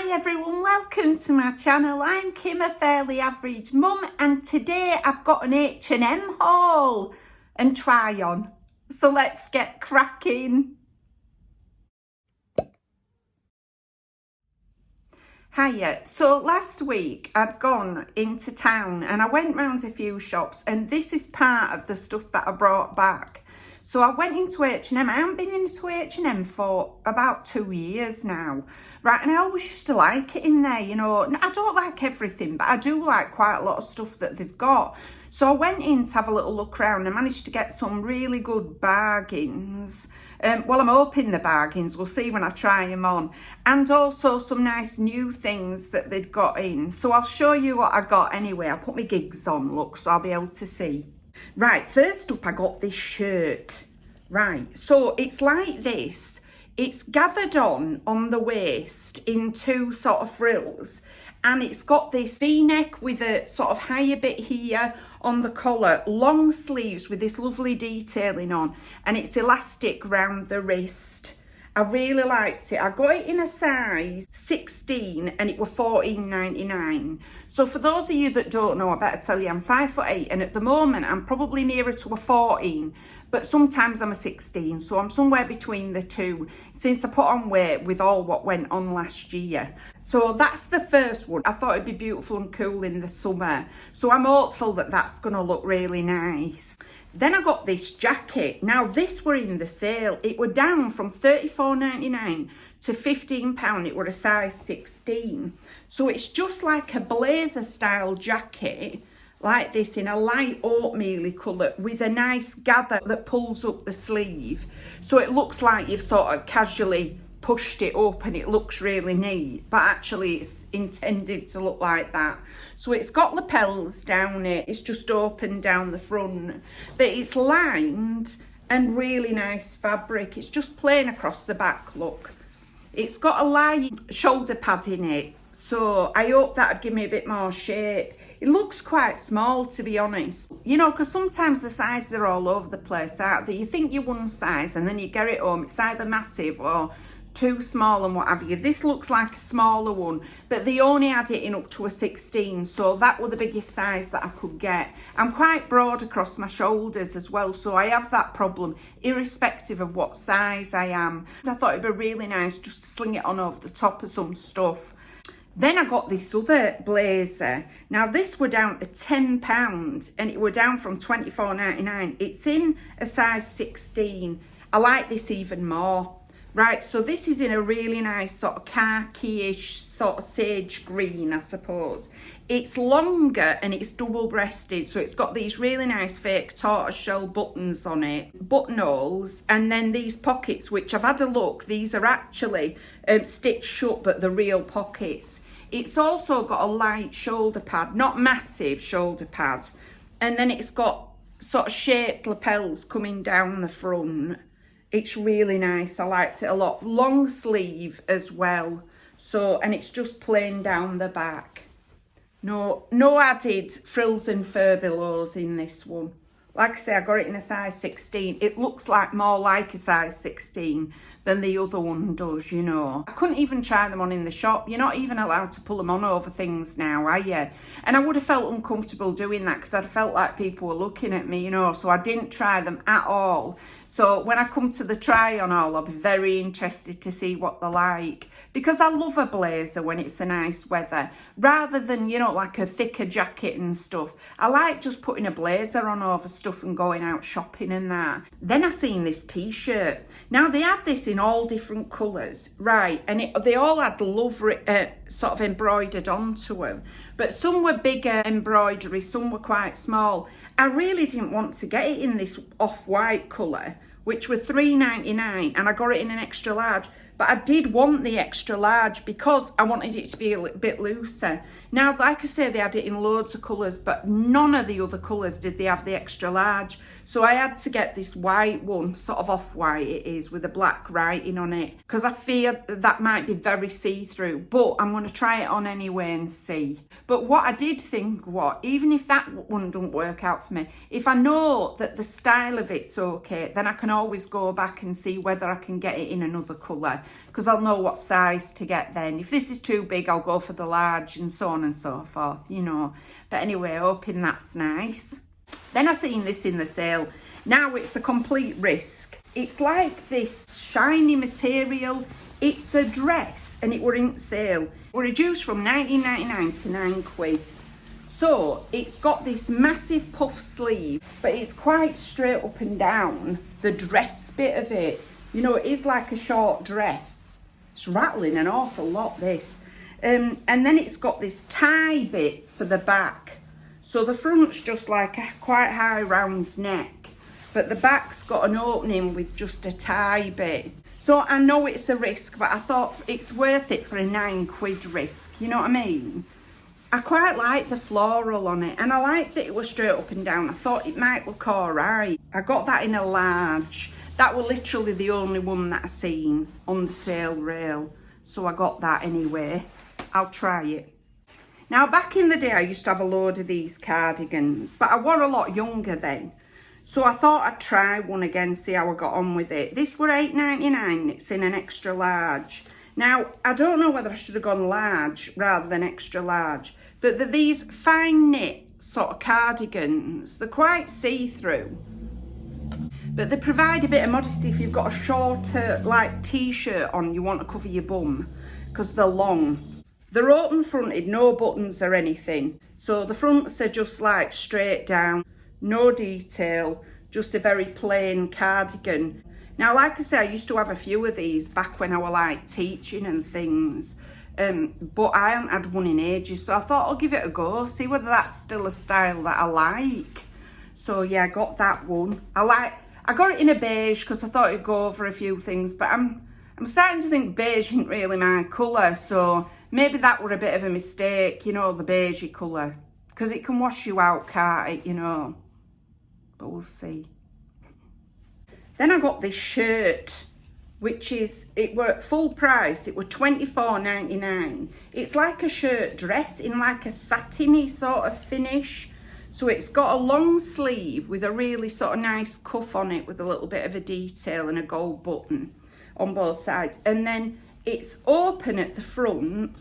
Hi everyone, welcome to my channel. I'm Kim, a fairly average mum, and today I've got an H&M haul and try on. So let's get cracking. Hiya. So last week I'd gone into town and I went round a few shops, and this is part of the stuff that I brought back. So I went into H&M. I haven't been into H&M for about 2 years now, right? And I always used to like it in there, you know. I don't like everything, but I do like quite a lot of stuff that they've got. So I went in to have a little look around and managed to get some really good bargains. Well, I'm hoping the bargains, we'll see when I try them on. And also some nice new things that they'd got in. So I'll show you what I got anyway. I'll put my gigs on, look, so I'll be able to see. Right, first up I got this shirt. Right, so it's like this. It's gathered on the waist in two sort of frills, and it's got this V-neck with a sort of higher bit here on the collar, long sleeves with this lovely detailing on, and it's elastic round the wrist. I really liked it. I got it in a size 16 and it was $14.99. So for those of you that don't know, I better tell you, I'm 5'8", and at the moment I'm probably nearer to a 14, but sometimes I'm a 16, so I'm somewhere between the two since I put on weight with all what went on last year. So that's the first one. I thought it'd be beautiful and cool in the summer, so I'm hopeful that that's going to look really nice. Then I got this jacket. Now this were in the sale. It were down from $34.99 to £15. It were a size 16. So it's just like a blazer style jacket, like this, in a light oatmeal colour with a nice gather that pulls up the sleeve. So it looks like you've sort of casually pushed it up and it looks really neat, but actually it's intended to look like that. So it's got lapels down it, it's just open down the front, but it's lined and really nice fabric. It's just plain across the back, look. It's got a light shoulder pad in it, so I hope that'd give me a bit more shape. It looks quite small, to be honest, you know, because sometimes the sizes are all over the place, aren't they? You think you're one size and then you get it home, it's either massive or too small and what have you. This looks like a smaller one, but they only had it in up to a 16, so that was the biggest size that I could get. I'm quite broad across my shoulders as well, so I have that problem irrespective of what size I am. I thought it'd be really nice just to sling it on over the top of some stuff. Then I got this other blazer. Now this were down to £10 and it were down from $24.99. It's in a size 16. I like this even more. Right, so this is in a really nice sort of khaki-ish sort of sage green, I suppose. It's longer and it's double-breasted, so it's got these really nice fake tortoiseshell buttons on it, buttonholes, and then these pockets, which I've had a look, these are actually stitched shut, but the real pockets. It's also got a light shoulder pad, not massive shoulder pad, and then it's got sort of shaped lapels coming down the front. It's really nice. I liked it a lot. Long sleeve as well. So, and it's just plain down the back. No added frills and fur belows in this one. Like I say, I got it in a size 16. It looks like more like a size 16 than the other one does, you know. I couldn't even try them on in the shop. You're not even allowed to pull them on over things now, are you? And I would have felt uncomfortable doing that because I'd felt like people were looking at me, you know, so I didn't try them at all. So when I come to the try on haul, I'll be very interested to see what they're like, because I love a blazer when it's a nice weather, rather than, you know, like a thicker jacket and stuff. I like just putting a blazer on over stuff and going out shopping and that. Then I seen this t-shirt. Now they had this in all different colours, right, and they all had love sort of embroidered onto them, but some were bigger embroidery, some were quite small. I really didn't want to get it in this off-white colour, which were $3.99, and I got it in an extra large, but I did want the extra large because I wanted it to be a little bit looser. Now, like I say, they had it in loads of colours, but none of the other colours did they have the extra large. So I had to get this white one, sort of off-white it is, with a black writing on it, because I fear that might be very see-through, but I'm going to try it on anyway and see. But what I did think, even if that one doesn't work out for me, if I know that the style of it's okay, then I can always go back and see whether I can get it in another colour, because I'll know what size to get then. If this is too big, I'll go for the large and so on and so forth, you know. But anyway, hoping that's nice. Then I seen this in the sale. Now it's a complete risk. It's like this shiny material. It's a dress and it were in sale. It were reduced from 19.99 to £9. So it's got this massive puff sleeve, but it's quite straight up and down, the dress bit of it. You know, it is like a short dress. It's rattling an awful lot, this. And then it's got this tie bit for the back. So the front's just like a quite high round neck, but the back's got an opening with just a tie bit. So I know it's a risk, but I thought it's worth it for a £9 risk, you know what I mean? I quite like the floral on it, and I like that it was straight up and down. I thought it might look all right. I got that in a large. That was literally the only one that I seen on the sale rail. So I got that anyway. I'll try it. Now, back in the day, I used to have a load of these cardigans, but I was a lot younger then. So I thought I'd try one again, see how I got on with it. This were £8.99, it's in an extra large. Now, I don't know whether I should have gone large rather than extra large, but they're these fine knit sort of cardigans. They're quite see-through, but they provide a bit of modesty if you've got a shorter, like, t-shirt on, you want to cover your bum, because they're long. They're open fronted, no buttons or anything. So the fronts are just like straight down, no detail, just a very plain cardigan. Now, like I say, I used to have a few of these back when I was like teaching and things. But I haven't had one in ages. So I thought I'll give it a go, see whether that's still a style that I like. So yeah, I got that one. I got it in a beige because I thought it'd go over a few things, but I'm starting to think beige isn't really my colour, so maybe that were a bit of a mistake, you know, the beigey colour. Because it can wash you out, can't it, you know? But we'll see. Then I got this shirt, which is, it were at full price. It were £24.99. It's like a shirt dress in like a satiny sort of finish. So it's got a long sleeve with a really sort of nice cuff on it with a little bit of a detail and a gold button on both sides. And then it's open at the front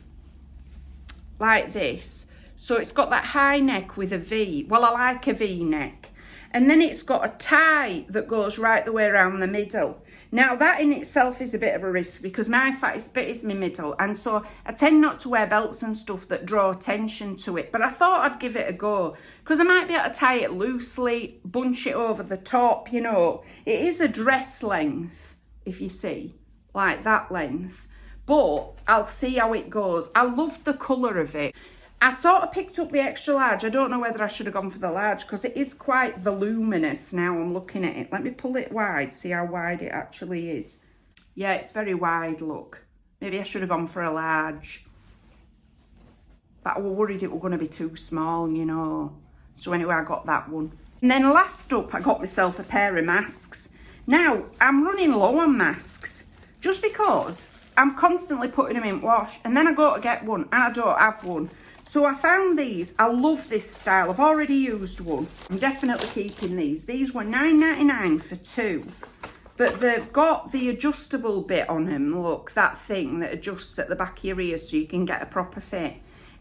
like this, so it's got that high neck with a V. Well, I like a V neck. And then it's got a tie that goes right the way around the middle. Now that in itself is a bit of a risk because my fattest bit is my middle, and so I tend not to wear belts and stuff that draw attention to it, but I thought I'd give it a go because I might be able to tie it loosely, bunch it over the top, you know. It is a dress length, if you see, like that length, but I'll see how it goes. I love the colour of it. I sort of picked up the extra large. I don't know whether I should have gone for the large because it is quite voluminous now I'm looking at it. Let me pull it wide, see how wide it actually is. Yeah, it's very wide, look. Maybe I should have gone for a large. But I was worried it was going to be too small, you know. So anyway, I got that one. And then last up, I got myself a pair of masks. Now, I'm running low on masks just because I'm constantly putting them in wash and then I go to get one and I don't have one. So I found these. I love this style. I've already used one. I'm definitely keeping these. These were £9.99 for two. But they've got the adjustable bit on them. Look, that thing that adjusts at the back of your ears so you can get a proper fit.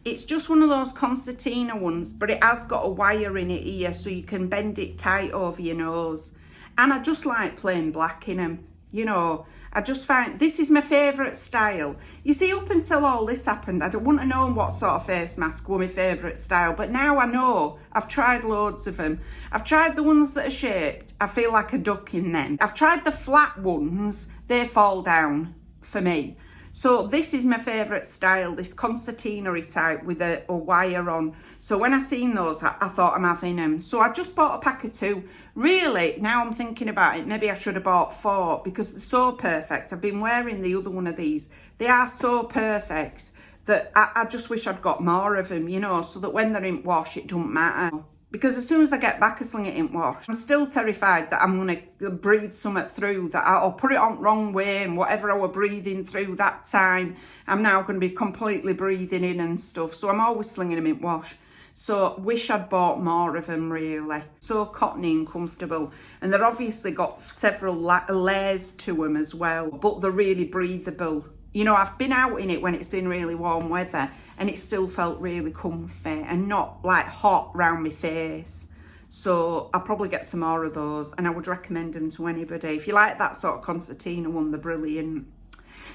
It's just one of those concertina ones, but it has got a wire in it here so you can bend it tight over your nose. And I just like plain black in them. You know, I just find this is my favourite style. You see, up until all this happened, I wouldn't have known what sort of face mask were my favourite style. But now I know. I've tried loads of them. I've tried the ones that are shaped. I feel like a duck in them. I've tried the flat ones. They fall down for me. So this is my favourite style, this concertina type with a wire on. So when I seen those, I thought I'm having them. So I just bought a pack of two. Really, now I'm thinking about it, maybe I should have bought four because they're so perfect. I've been wearing the other one of these. They are so perfect that I just wish I'd got more of them, you know, so that when they're in wash, it doesn't matter. because as soon as I get back, I sling it in wash. I'm still terrified that I'm going to breathe something through that, or put it on wrong way, and whatever I were breathing through that time, I'm now going to be completely breathing in and stuff. So I'm always slinging them in wash. So wish I'd bought more of them, really. So cottony and comfortable. And they're obviously got several layers to them as well, but they're really breathable. You know, I've been out in it when it's been really warm weather, and it still felt really comfy and not like hot round my face. So I'll probably get some more of those, and I would recommend them to anybody. If you like that sort of concertina one, they're brilliant.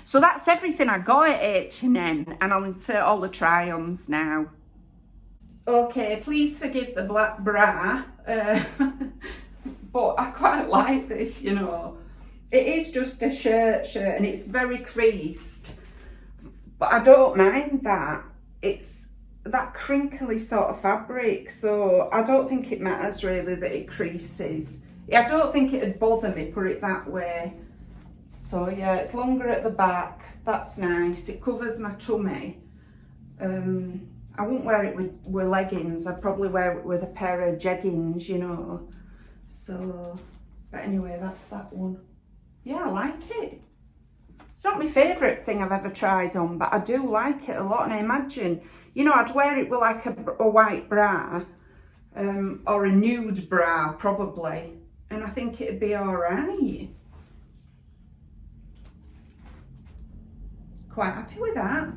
So that's everything I got at H&M, and I'll insert all the try-ons now. Okay, please forgive the black bra, but I quite like this, you know. It is just a shirt, and it's very creased, but I don't mind that. It's that crinkly sort of fabric, so I don't think it matters really that it creases. I don't think it'd bother me, put it that way. So yeah, it's longer at the back. That's nice. It covers my tummy. I wouldn't wear it with leggings. I'd probably wear it with a pair of jeggings, you know. So, but anyway, that's that one. Yeah, I like it. It's not my favourite thing I've ever tried on, but I do like it a lot. And I imagine, you know, I'd wear it with like a white bra, or a nude bra probably. And I think it'd be all right. Quite happy with that.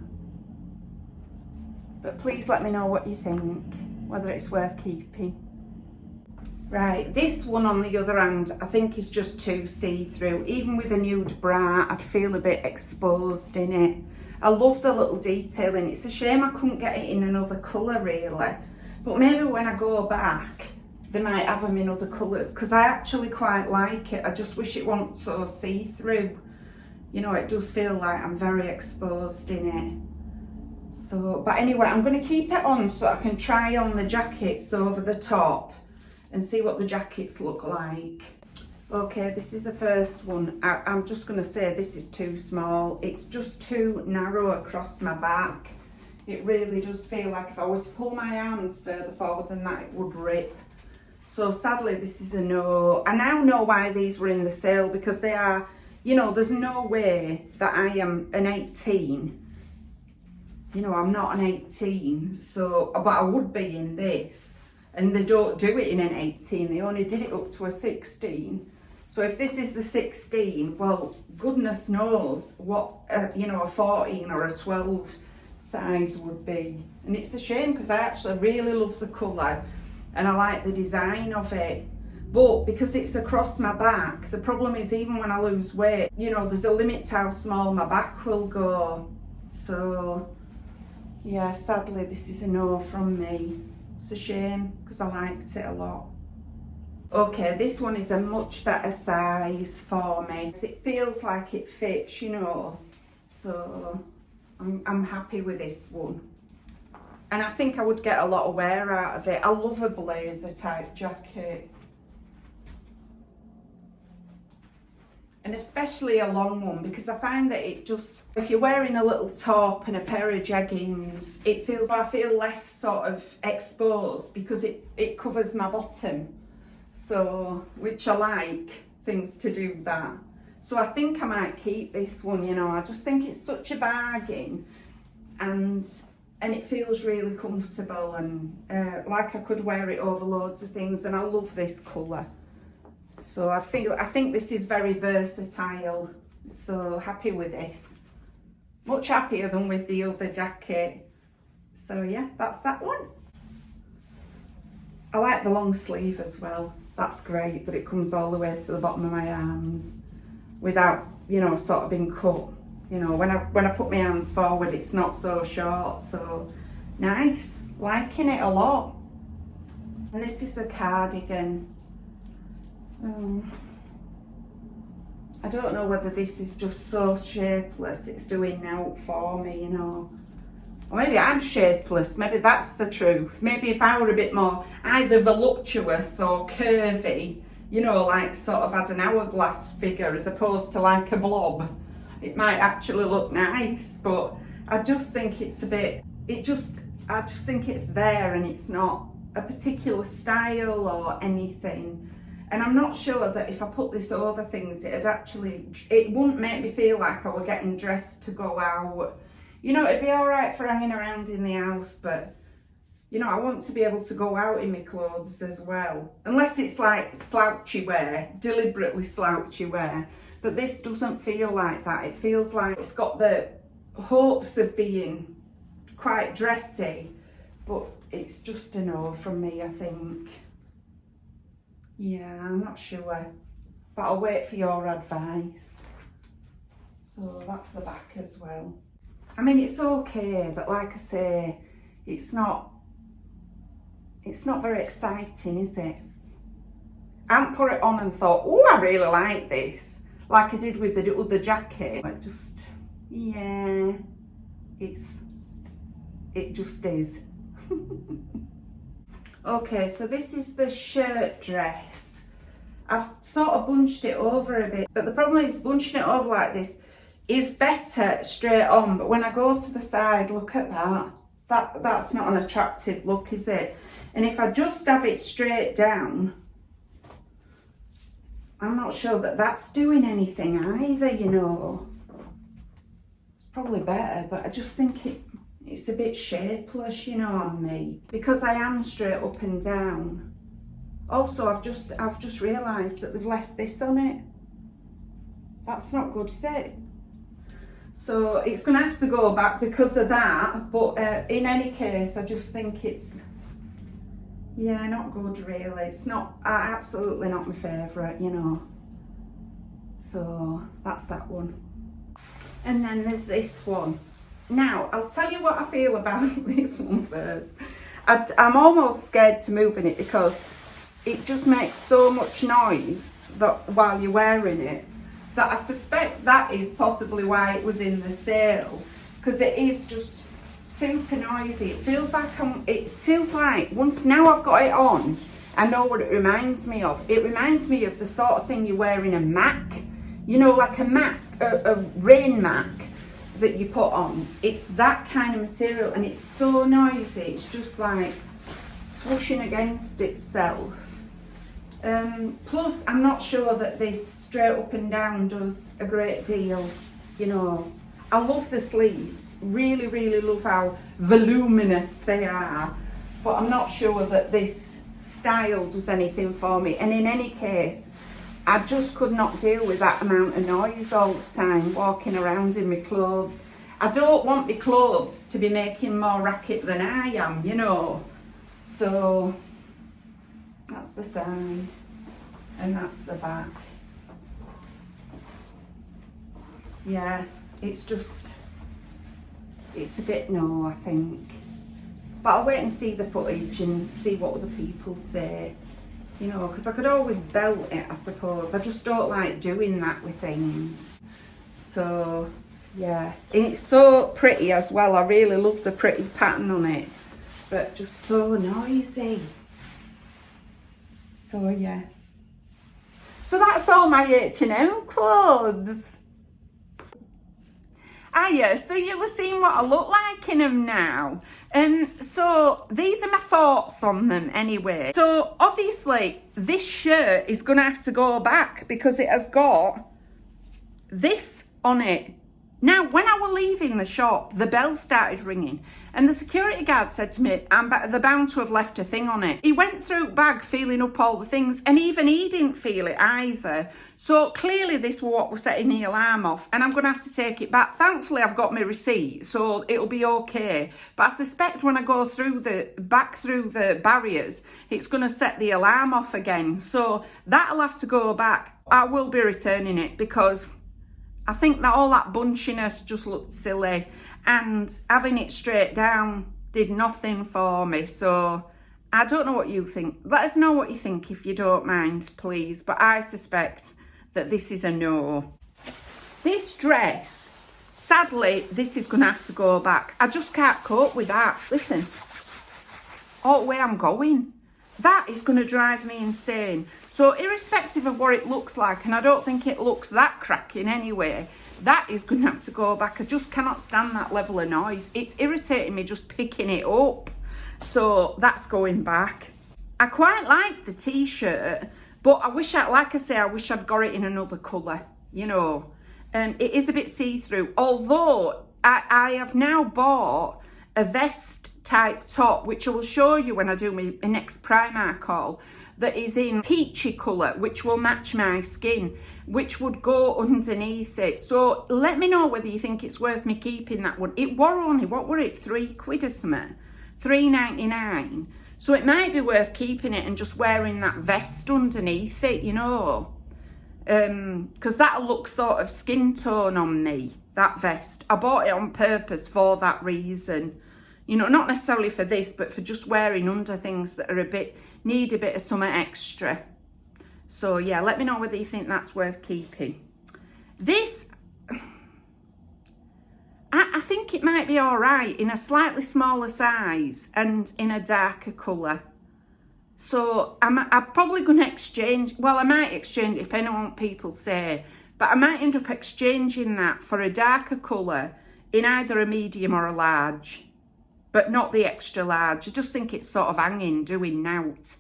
But please let me know what you think, whether it's worth keeping. Right, this one on the other hand, I think is just too see-through. Even with a nude bra, I'd feel a bit exposed in it. I love the little detailing. It's a shame I couldn't get it in another colour, really. But maybe when I go back, they might have them in other colours, because I actually quite like it. I just wish it wasn't so see-through. You know, it does feel like I'm very exposed in it. So, but anyway, I'm going to keep it on so I can try on the jackets over the top and see what the jackets look like. Okay, this is the first one. I'm just going to say this is too small. It's just too narrow across my back. It really does feel like if I was to pull my arms further forward than that, it would rip. So sadly, this is a no. I now know why these were in the sale, because they are, you know, there's no way that I am an 18. You know, I'm not an 18, so, but I would be in this. And they don't do it in an 18, they only did it up to a 16. So if this is the 16, well, goodness knows what, you know, a 14 or a 12 size would be. And it's a shame, because I actually really love the colour and I like the design of it. But because it's across my back, the problem is even when I lose weight, you know, there's a limit to how small my back will go. So, yeah, sadly, this is a no from me. It's a shame, because I liked it a lot. Okay, this one is a much better size for me. It feels like it fits, you know. So I'm happy with this one. And I think I would get a lot of wear out of it. I love a blazer type jacket. And especially a long one, because I find that it just, if you're wearing a little top and a pair of jeggings, I feel less sort of exposed, because it covers my bottom. So, which I like things to do that. So I think I might keep this one, you know. I just think it's such a bargain, and it feels really comfortable, and like I could wear it over loads of things, and I love this colour. So I think this is very versatile, so happy with this. Much happier than with the other jacket. So yeah, that's that one. I like the long sleeve as well. That's great that it comes all the way to the bottom of my arms without, you know, sort of being cut. You know, when I put my hands forward, it's not so short, so nice. Liking it a lot. And this is the cardigan. I don't know whether this is just so shapeless, it's doing out for me, you know. Or maybe I'm shapeless, maybe that's the truth. Maybe if I were a bit more either voluptuous or curvy, you know, like sort of had an hourglass figure as opposed to like a blob, it might actually look nice. But I just think it's a bit, I just think it's there and it's not a particular style or anything. And I'm not sure that if I put this over things, it wouldn't make me feel like I were getting dressed to go out. You know, it'd be all right for hanging around in the house, but, you know, I want to be able to go out in my clothes as well. Unless it's like slouchy wear, deliberately slouchy wear. But this doesn't feel like that. It feels like it's got the hopes of being quite dressy, but it's just a no from me, I think. Yeah, I'm not sure, but I'll wait for your advice. So that's the back as well. I mean, it's okay, but like I say, it's not very exciting, is it? I haven't put it on and thought, oh, I really like this, like I did with the other jacket. It just, yeah, it just is. Okay, so this is the shirt dress. I've sort of bunched it over a bit, but the problem is bunching it over like this is better straight on, but when I go to the side, look at that. That's not an attractive look, is it? And if I just have it straight down, I'm not sure that that's doing anything either, you know. It's probably better, but I just think it's a bit shapeless, you know, on me, because I am straight up and down. Also, I've just realised that they've left this on it. That's not good, is it? So it's going to have to go back because of that, but in any case, I just think it's, yeah, not good really. It's not, absolutely not my favourite, you know. So that's that one. And then there's this one. Now, I'll tell you what I feel about this one first. I'm almost scared to move in it because it just makes so much noise that while you're wearing it, that I suspect that is possibly why it was in the sale, because it is just super noisy. It feels like once now I've got it on, I know what it reminds me of. It reminds me of the sort of thing you wear in a Mac, you know, like a rain Mac that you put on. It's that kind of material, and it's so noisy. It's just like swooshing against itself. Plus, I'm not sure that this straight up and down does a great deal, you know. I love the sleeves, really, really love how voluminous they are, but I'm not sure that this style does anything for me. And in any case, I just could not deal with that amount of noise all the time, walking around in my clothes. I don't want my clothes to be making more racket than I am, you know. So that's the side, and that's the back. Yeah, it's a bit no, I think. But I'll wait and see the footage and see what other people say. You know, because I could always belt it, I suppose. I just don't like doing that with things. So, yeah. And it's so pretty as well. I really love the pretty pattern on it. But just so noisy. So, yeah. So that's all my H&M clothes. Yeah, so you'll have seen what I look like in them now. So these are my thoughts on them anyway. So obviously this shirt is going to have to go back because it has got this on it. Now, when I was leaving the shop, the bell started ringing and the security guard said to me, they're bound to have left a thing on it. He went through the bag feeling up all the things, and even he didn't feel it either. So clearly this was what was setting the alarm off, and I'm going to have to take it back. Thankfully, I've got my receipt, so it'll be okay. But I suspect when I go back through the barriers, it's going to set the alarm off again. So that'll have to go back. I will be returning it because I think that all that bunchiness just looked silly, and having it straight down did nothing for me. So I don't know what you think. Let us know what you think if you don't mind, please. But I suspect that this is a no. This dress, sadly, this is going to have to go back. I just can't cope with that. Listen, all the way I'm going. That is going to drive me insane. So irrespective of what it looks like, and I don't think it looks that cracking anyway, that is going to have to go back. I just cannot stand that level of noise. It's irritating me just picking it up. So that's going back. I quite like the t-shirt, but I wish I wish I'd got it in another colour, you know. It is a bit see-through, although I have now bought a vest type top, which I will show you when I do my next Primark haul, that is in peachy colour, which will match my skin, which would go underneath it. So let me know whether you think it's worth me keeping that one. It were only, what were it, £3 or something? £3.99. So it might be worth keeping it and just wearing that vest underneath it, you know. Because that'll look sort of skin tone on me, that vest. I bought it on purpose for that reason. You know, not necessarily for this, but for just wearing under things that are need a bit of something extra. So yeah, let me know whether you think that's worth keeping. This, I think it might be all right in a slightly smaller size and in a darker colour. So I'm probably going to exchange, well, I might exchange it depending on what people say, but I might end up exchanging that for a darker colour in either a medium or a large. But not the extra large. I just think it's sort of hanging, doing nought.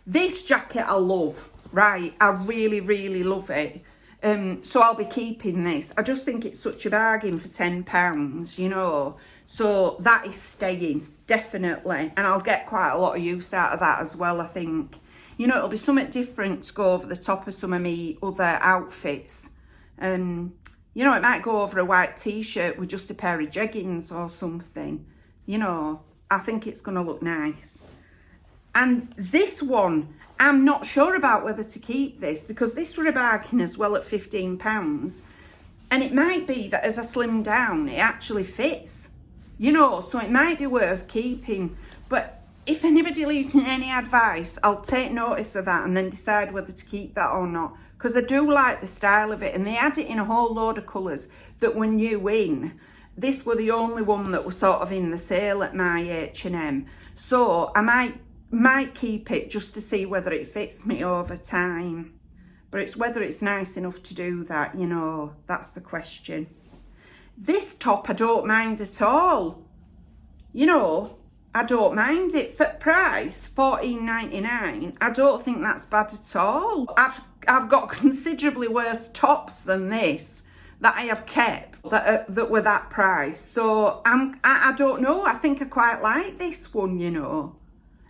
This jacket I love, right? I really, really love it. So I'll be keeping this. I just think it's such a bargain for £10, you know. So that is staying, definitely. And I'll get quite a lot of use out of that as well, I think. You know, it'll be something different to go over the top of some of my other outfits. You know, it might go over a white t-shirt with just a pair of jeggings or something. You know, I think it's going to look nice. And this one, I'm not sure about whether to keep this, because this were a bargain as well at £15. And it might be that as I slim down, it actually fits. You know, so it might be worth keeping. But if anybody leaves me any advice, I'll take notice of that and then decide whether to keep that or not. Because I do like the style of it, and they had it in a whole load of colours that were new in. This were the only one that was sort of in the sale at my H&M. So I might keep it just to see whether it fits me over time. But it's whether it's nice enough to do that, you know, that's the question. This top I don't mind at all. You know, I don't mind it. For price, $14.99, I don't think that's bad at all. I've got considerably worse tops than this that I have kept that were that price. So I don't know. I think I quite like this one, you know.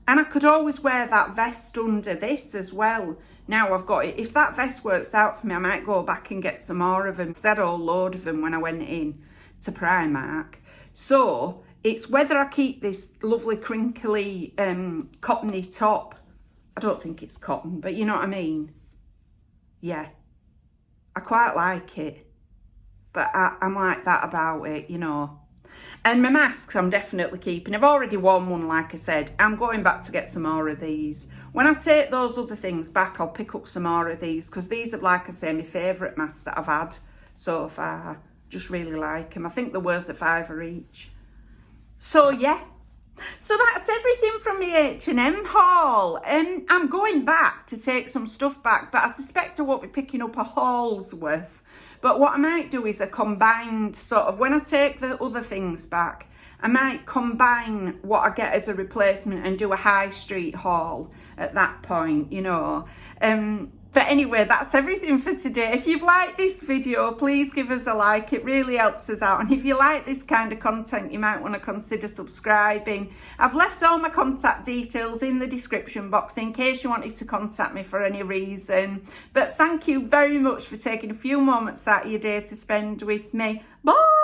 And I could always wear that vest under this as well. Now I've got it. If that vest works out for me, I might go back and get some more of them. Because I had a whole load of them when I went in to Primark. So it's whether I keep this lovely crinkly cottony top. I don't think it's cotton, but you know what I mean. Yeah, I quite like it, but I'm like that about it, you know. And my masks I'm definitely keeping. I've already worn one, like I said. I'm going back to get some more of these. When I take those other things back, I'll pick up some more of these, because these are, like I say, my favourite masks that I've had so far. Just really like them. I think they're worth a £5 each. So yeah. So that's everything from the H&M haul. I'm going back to take some stuff back, but I suspect I won't be picking up a haul's worth. But what I might do is a combined sort of, when I take the other things back, I might combine what I get as a replacement and do a high street haul at that point, you know. But anyway, that's everything for today. If you've liked this video, please give us a like. It really helps us out. And if you like this kind of content, you might want to consider subscribing. I've left all my contact details in the description box in case you wanted to contact me for any reason. But thank you very much for taking a few moments out of your day to spend with me. Bye!